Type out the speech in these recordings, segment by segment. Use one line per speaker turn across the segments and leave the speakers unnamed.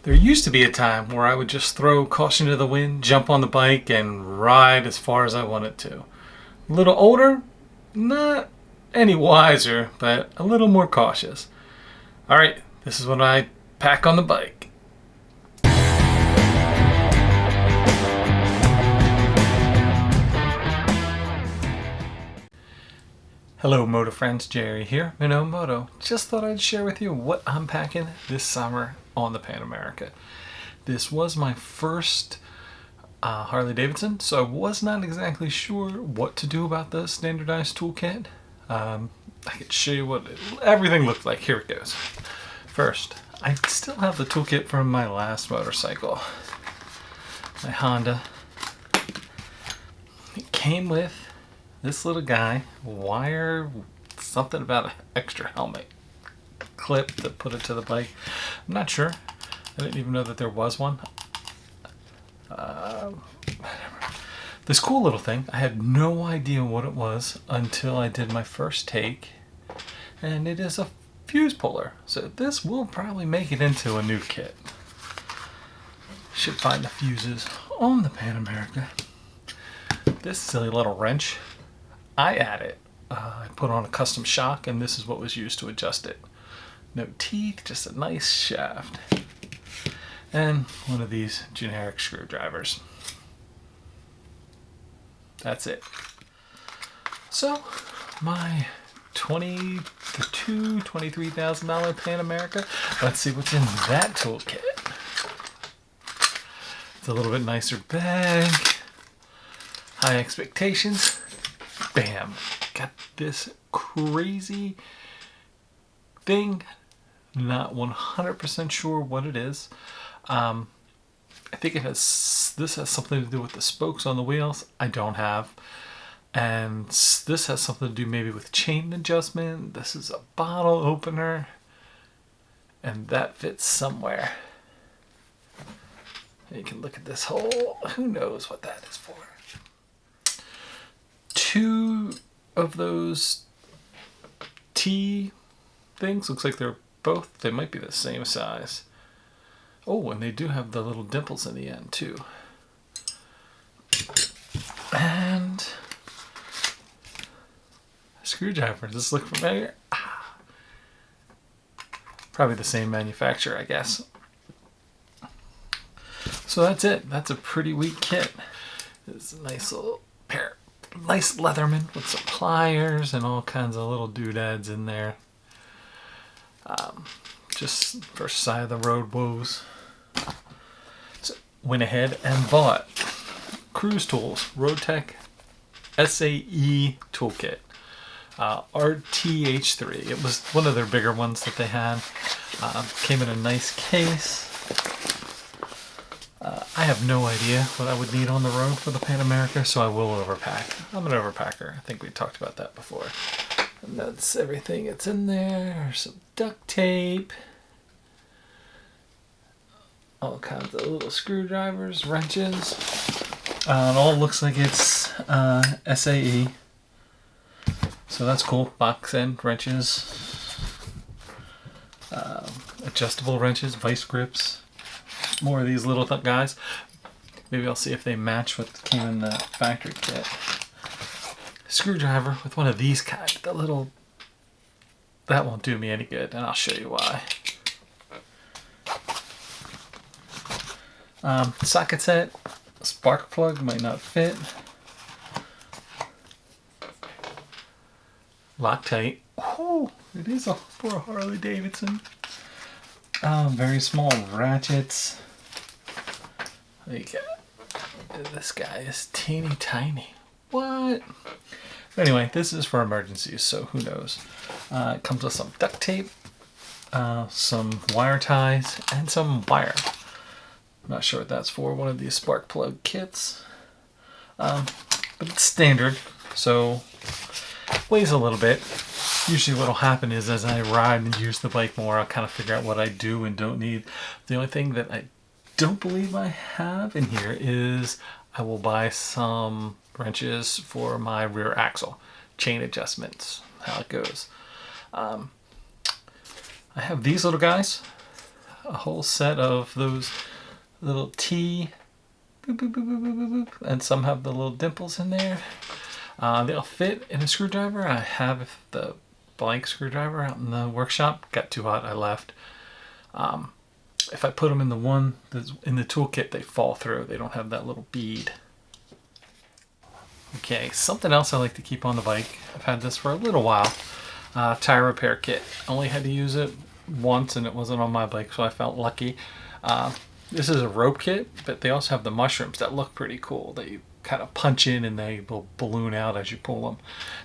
There used to be a time where I would just throw caution to the wind, jump on the bike, and ride as far as I wanted to. A little older, not any wiser, but a little more cautious. Alright, this is what I pack on the bike. Hello moto friends, Jerry here, Minnow Moto. Just thought I'd share with you what I'm packing this summer on the Pan America. This was my first Harley Davidson, so I was not exactly sure what to do about the standardized toolkit. I can show you what everything looked like. Here it goes. First, I still have the toolkit from my last motorcycle, my Honda. It came with this little guy, wire, something about an extra helmet clip to put it to the bike. I'm not sure. I didn't even know that there was one. This cool little thing, I had no idea what it was until I did my first take, and it is a fuse puller. So this will probably make it into a new kit. Should find the fuses on the Pan America. This silly little wrench, I added. I put on a custom shock, and this is what was used to adjust it. No teeth, just a nice shaft. And one of these generic screwdrivers. That's it. So, my $23,000 Pan America. Let's see what's in that toolkit. It's a little bit nicer bag. High expectations. Bam. Got this crazy thing. Not 100% sure what it is. I think this has something to do with the spokes on the wheels. I don't have. And this has something to do maybe with chain adjustment. This is a bottle opener. And that fits somewhere. You can look at this hole. Who knows what that is for? Two of those T things. Looks like they might be the same size. Oh, and they do have the little dimples in the end too. And a screwdriver. Does this look familiar? Probably the same manufacturer, I guess. So that's it. That's a pretty weak kit. It's a nice little pair. Nice Leatherman with some pliers and all kinds of little doodads in there. Just first side of the road woes. So went ahead and bought Cruise Tools Roadtech SAE toolkit, RTH3. It was one of their bigger ones that they had. Came in a nice case. I have no idea what I would need on the road for the Pan America, so I will overpack. I'm an overpacker. I think we talked about that before. And that's everything that's in there. Some duct tape. All kinds of little screwdrivers, wrenches. It all looks like it's SAE. So that's cool. Box end wrenches. Adjustable wrenches, vice grips. More of these little guys. Maybe I'll see if they match what came in the factory kit. Screwdriver with one of these kind. That won't do me any good, and I'll show you why. Socket set. Spark plug might not fit. Loctite. Oh, it is for a Harley Davidson. Very small ratchets. This guy is teeny tiny. What? Anyway, this is for emergencies, so who knows. It comes with some duct tape, some wire ties, and some wire. I'm not sure what that's for. One of these spark plug kits. But it's standard, so weighs a little bit. Usually what will happen is as I ride and use the bike more, I'll kind of figure out what I do and don't need. The only thing that I don't believe I have in here is I will buy some wrenches for my rear axle. Chain adjustments, how it goes. I have these little guys. a whole set of those little T, boop, boop, boop, boop, boop, boop, boop, and some have the little dimples in there. They'll fit in a screwdriver. I have the blank screwdriver out in the workshop. Got too hot, I left. If I put them in the one that's in the toolkit, they fall through. They don't have that little bead. Okay, something else I like to keep on the bike. I've had this for a little while. Tire repair kit. Only had to use it once and it wasn't on my bike, so I felt lucky. This is a rope kit, but they also have the mushrooms that look pretty cool that you kind of punch in and they will balloon out as you pull them.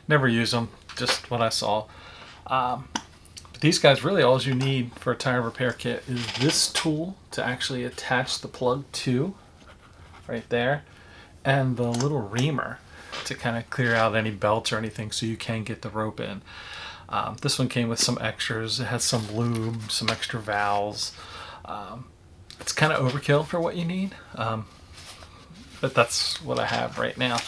Never use them, just what I saw. But these guys, really all you need for a tire repair kit is this tool to actually attach the plug to, right there, and the little reamer to kind of clear out any belts or anything so you can get the rope in. This one came with some extras. It has some lube, some extra valves. It's kind of overkill for what you need, but that's what I have right now.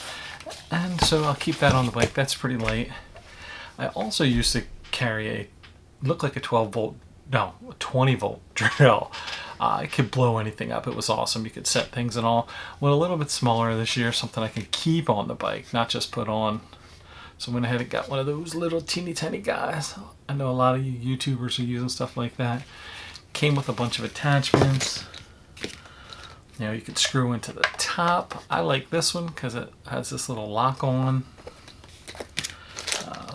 And so I'll keep that on the bike. That's pretty light. I also used to carry a, looked like a 12 volt, no, a 20 volt drill. It could blow anything up. It was awesome. You could set things and all. Went a little bit smaller this year, something I can keep on the bike, not just put on. So I went ahead and got one of those little teeny tiny guys. I know a lot of you YouTubers are using stuff like that. Came with a bunch of attachments. You know, you could screw into the top. I like this one because it has this little lock on.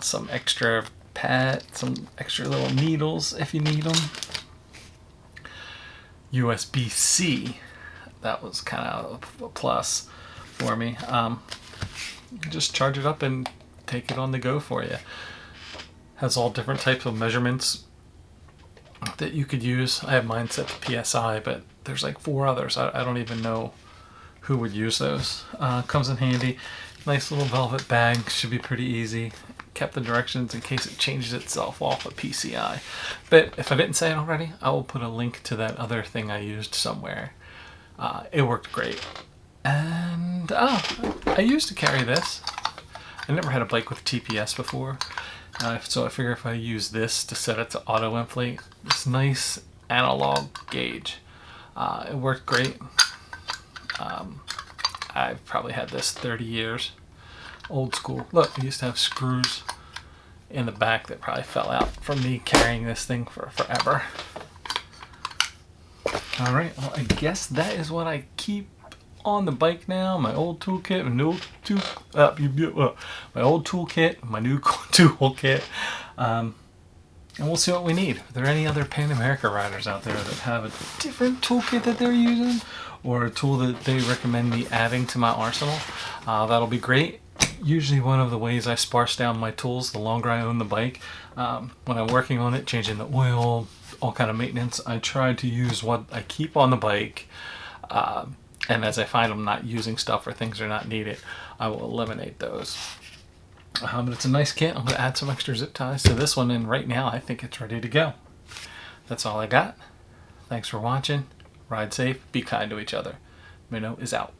Some extra pad, some extra little needles if you need them. USB-C, that was kind of a plus for me. You can just charge it up and take it on the go for you. Has all different types of measurements that you could use. I have mine set to PSI, but there's like 4 others. I don't even know who would use those. Comes in handy. Nice little velvet bag, should be pretty easy. Kept the directions in case it changes itself off of PCI. But if I didn't say it already, I will put a link to that other thing I used somewhere. It worked great. And I used to carry this. I never had a bike with TPS before. So I figure if I use this to set it to auto inflate, this nice analog gauge. It worked great. I've probably had this 30 years. Old school. Look, I used to have screws in the back that probably fell out from me carrying this thing for forever. Alright, well I guess that is what I keep on the bike now. My old toolkit, my old toolkit, my new toolkit. And we'll see what we need. Are there any other Pan America riders out there that have a different toolkit that they're using? Or a tool that they recommend me adding to my arsenal? That'll be great. Usually one of the ways I sparse down my tools the longer I own the bike, when I'm working on it, changing the oil, all kind of maintenance, I try to use what I keep on the bike, and as I find I'm not using stuff or things are not needed, I will eliminate those. But it's a nice kit. I'm going to add some extra zip ties to this one, and right now I think it's ready to go. That's all I got. Thanks for watching. Ride safe. Be kind to each other. Minnow is out.